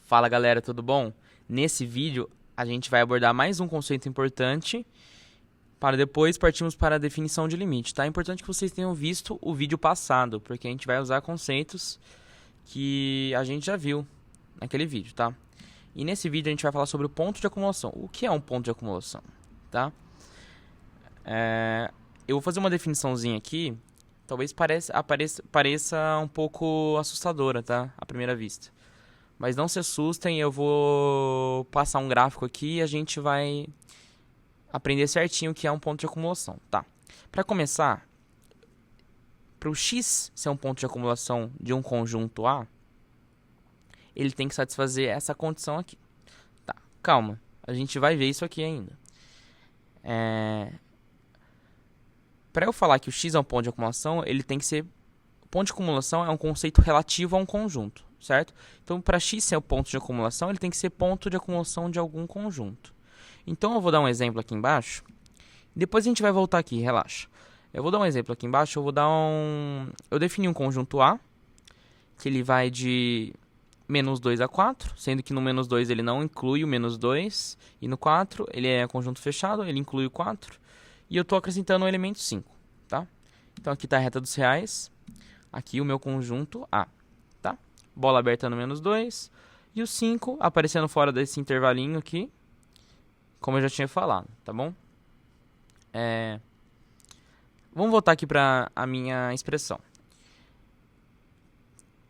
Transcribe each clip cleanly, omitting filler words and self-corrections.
Fala galera, tudo bom? Nesse vídeo a gente vai abordar mais um conceito importante para depois partirmos para a definição de limite, tá? É importante que vocês tenham visto o vídeo passado, porque a gente vai usar conceitos que a gente já viu naquele vídeo, tá? E nesse vídeo a gente vai falar sobre o ponto de acumulação. O que é um ponto de acumulação, tá? Eu vou fazer uma definiçãozinha aqui, talvez pareça um pouco assustadora, tá? À primeira vista. Mas não se assustem, eu vou passar um gráfico aqui e a gente vai aprender certinho o que é um ponto de acumulação, tá? Para começar, para o x ser um ponto de acumulação de um conjunto A, ele tem que satisfazer essa condição aqui. Tá, calma, a gente vai ver isso aqui ainda. Para eu falar que o x é um ponto de acumulação, ele tem que ser... O ponto de acumulação é um conceito relativo a um conjunto, certo? Então, para x ser o ponto de acumulação, ele tem que ser ponto de acumulação de algum conjunto. Então, eu vou dar um exemplo aqui embaixo. Depois a gente vai voltar aqui, relaxa. Eu vou dar um exemplo aqui embaixo. Eu defini um conjunto A, que ele vai de menos 2 a 4, sendo que no menos 2 ele não inclui o menos 2. E no 4 ele é conjunto fechado, ele inclui o 4. E eu estou acrescentando o elemento 5, tá? Então, aqui está a reta dos reais. Aqui o meu conjunto A, tá? Bola aberta no menos 2. E o 5 aparecendo fora desse intervalinho aqui, como eu já tinha falado, tá bom? Vamos voltar aqui para a minha expressão.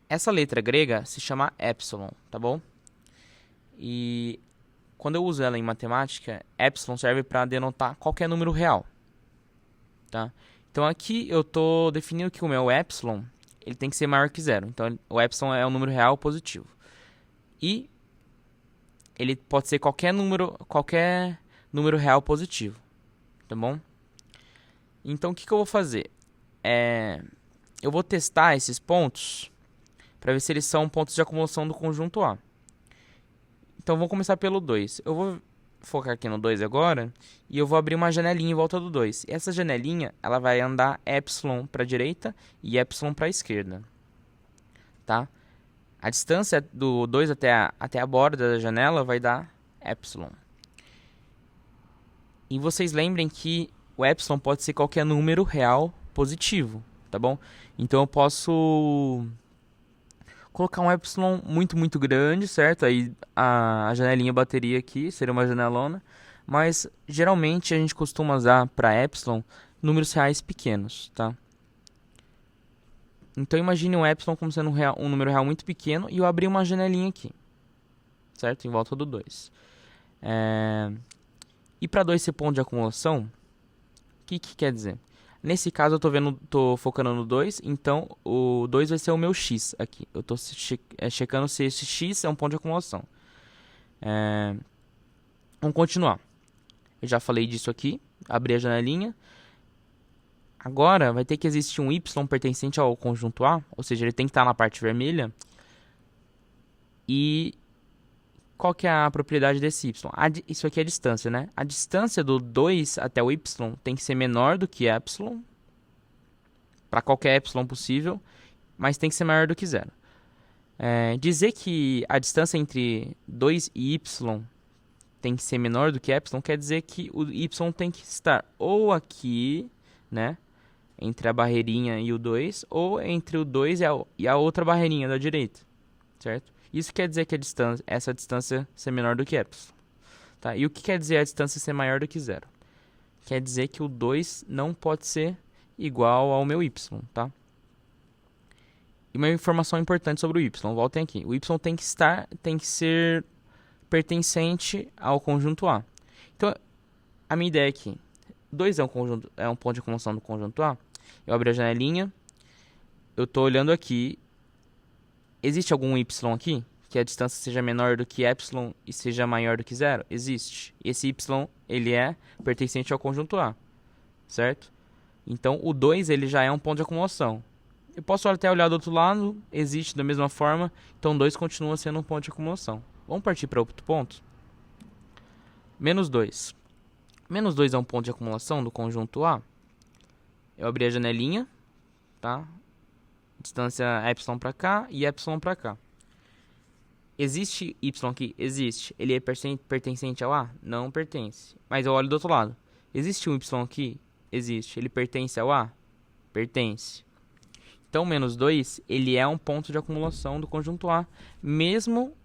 Essa letra grega se chama epsilon, tá bom? E quando eu uso ela em matemática, epsilon serve para denotar qualquer número real, tá? Então aqui eu estou definindo que o meu epsilon ele tem que ser maior que zero. Então o epsilon é um número real positivo. E ele pode ser qualquer número real positivo, tá bom? Então o que eu vou fazer? Eu vou testar esses pontos para ver se eles são pontos de acumulação do conjunto A. Então vamos começar pelo 2. Eu vou focar aqui no 2 agora e eu vou abrir uma janelinha em volta do 2. Essa janelinha ela vai andar epsilon para a direita e epsilon para a esquerda, tá? A distância do 2 até a borda da janela vai dar epsilon. E vocês lembrem que o epsilon pode ser qualquer número real positivo, tá bom? Então eu posso colocar um epsilon muito grande, certo? Aí a janelinha bateria aqui, seria uma janelona. Mas geralmente a gente costuma usar para epsilon números reais pequenos, tá? Então imagine um epsilon como sendo um número real muito pequeno e eu abri uma janelinha aqui, certo? Em volta do 2. E para 2 ser ponto de acumulação, o que quer dizer? Nesse caso eu tô focando no 2, então o 2 vai ser o meu x aqui. Eu estou checando se esse x é um ponto de acumulação. Vamos continuar. Eu já falei disso aqui, abri a janelinha. Agora vai ter que existir um y pertencente ao conjunto A, ou seja, ele tem que estar na parte vermelha. E qual que é a propriedade desse y? Isso aqui é a distância, né? A distância do 2 até o y tem que ser menor do que epsilon, para qualquer epsilon possível, mas tem que ser maior do que zero. Dizer que a distância entre 2 e y tem que ser menor do que epsilon quer dizer que o y tem que estar ou aqui, né? Entre a barreirinha e o 2, ou entre o 2 e a outra barreirinha da direita, certo? Isso quer dizer que essa distância ser menor do que epsilon, tá? E o que quer dizer a distância ser maior do que zero? Quer dizer que o 2 não pode ser igual ao meu y, tá? E uma informação importante sobre o y, voltem aqui. O y tem que ser pertencente ao conjunto A. Então, a minha ideia aqui, 2 é um ponto de acumulação do conjunto A. Eu abri a janelinha, eu estou olhando aqui. Existe algum y aqui? Que a distância seja menor do que epsilon e seja maior do que zero? Existe. Esse y, ele é pertencente ao conjunto A, certo? Então, o 2, ele já é um ponto de acumulação. Eu posso até olhar do outro lado, existe da mesma forma, então 2 continua sendo um ponto de acumulação. Vamos partir para outro ponto? Menos 2. Menos 2 é um ponto de acumulação do conjunto A. Eu abri a janelinha, tá? Distância epsilon para cá e epsilon para cá. Existe y aqui? Existe. Ele é pertencente ao A? Não pertence. Mas eu olho do outro lado. Existe um y aqui? Existe. Ele pertence ao A? Pertence. Então, menos 2, ele é um ponto de acumulação do conjunto A, mesmo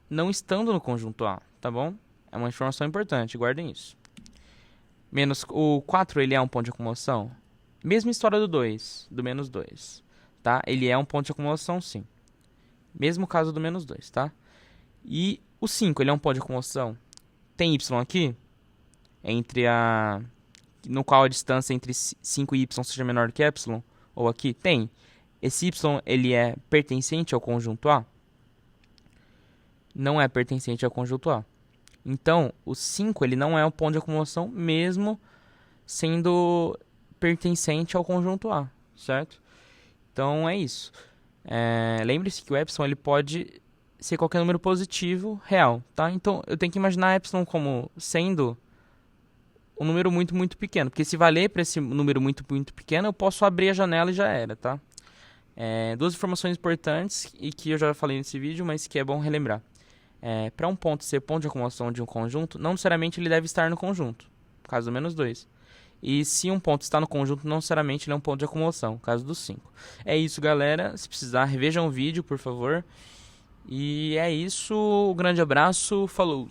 não estando no conjunto A, tá bom? É uma informação importante, guardem isso. Menos o 4, ele é um ponto de acumulação? Mesma história do 2, do menos 2, tá? Ele é um ponto de acumulação, sim. Mesmo caso do menos 2, tá? E o 5, ele é um ponto de acumulação? Tem y aqui? No qual a distância entre 5 e y seja menor do que epsilon? Ou aqui? Tem. Esse y, ele é pertencente ao conjunto A? Não é pertencente ao conjunto A. Então, o 5, ele não é um ponto de acumulação, mesmo sendo pertencente ao conjunto A, certo? Então, é isso. Lembre-se que o epsilon, ele pode ser qualquer número positivo real, tá? Então, eu tenho que imaginar epsilon como sendo um número muito, muito pequeno. Porque se valer para esse número muito, muito pequeno, eu posso abrir a janela e já era, tá? Duas informações importantes e que eu já falei nesse vídeo, mas que é bom relembrar. Para um ponto ser ponto de acumulação de um conjunto, não necessariamente ele deve estar no conjunto, caso do menos 2. E se um ponto está no conjunto, não necessariamente ele é um ponto de acumulação, caso do 5. É isso, galera. Se precisar, revejam o vídeo, por favor. E é isso. Um grande abraço. Falou!